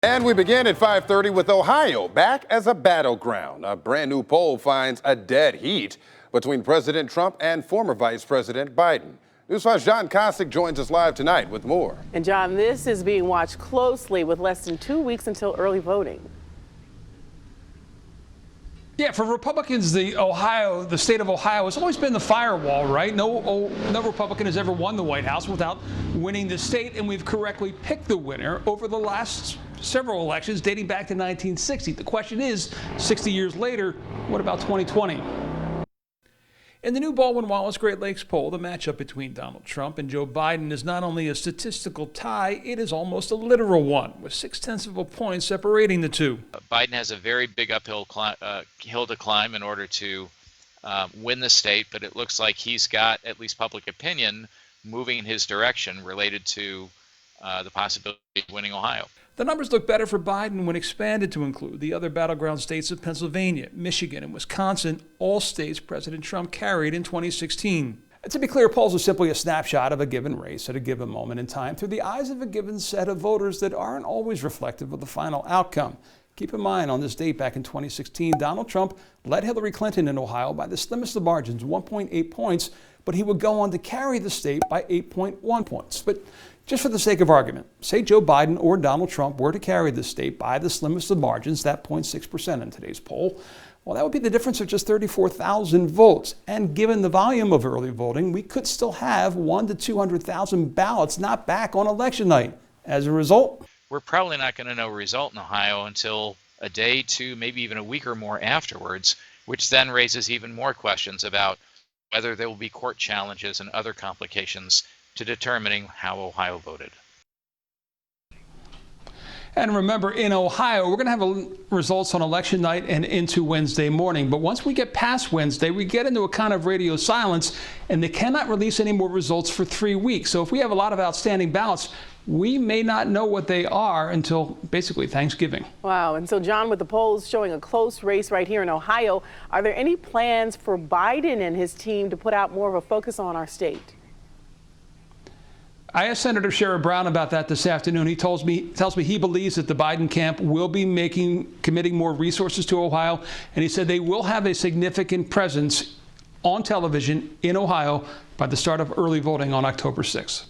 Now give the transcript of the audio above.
And we begin at 5:30 with Ohio back as a battleground. A brand new poll finds a dead heat between President Trump and former Vice President Biden. News 5's John Kosick joins us live tonight with more. And John, this is being watched closely with less than 2 weeks until early voting. Yeah, for Republicans, the state of Ohio has always been the firewall, right? No Republican has ever won the White House without winning the state, and we've correctly picked the winner over the last several elections dating back to 1960. The question is, 60 years later, what about 2020? In the new Baldwin Wallace Great Lakes poll, the matchup between Donald Trump and Joe Biden is not only a statistical tie, it is almost a literal one, with 0.6 of a point separating the two. Biden has a very big uphill hill to climb in order to win the state, but it looks like he's got, at least public opinion, moving in his direction related to the possibility of winning Ohio. The numbers look better for Biden when expanded to include the other battleground states of Pennsylvania, Michigan, and Wisconsin, all states President Trump carried in 2016. To be clear, polls are simply a snapshot of a given race at a given moment in time through the eyes of a given set of voters that aren't always reflective of the final outcome. Keep in mind, on this date back in 2016, Donald Trump led Hillary Clinton in Ohio by the slimmest of margins, 1.8 points, but he would go on to carry the state by 8.1 points. But just for the sake of argument, say Joe Biden or Donald Trump were to carry the state by the slimmest of margins, that 0.6% in today's poll, well, that would be the difference of just 34,000 votes. And given the volume of early voting, we could still have 100,000 to 200,000 ballots not back on election night. As a result, we're probably not going to know a result in Ohio until a day, two, maybe even a week or more afterwards, which then raises even more questions about whether there will be court challenges and other complications to determining how Ohio voted. And remember, in Ohio, we're going to have results on election night and into Wednesday morning. But once we get past Wednesday, we get into a kind of radio silence, and they cannot release any more results for 3 weeks. So if we have a lot of outstanding ballots, we may not know what they are until basically Thanksgiving. Wow. And so, John, with the polls showing a close race right here in Ohio, are there any plans for Biden and his team to put out more of a focus on our state? I asked Senator Sherrod Brown about that this afternoon. He tells me he believes that the Biden camp will be committing more resources to Ohio, and he said they will have a significant presence on television in Ohio by the start of early voting on October 6th.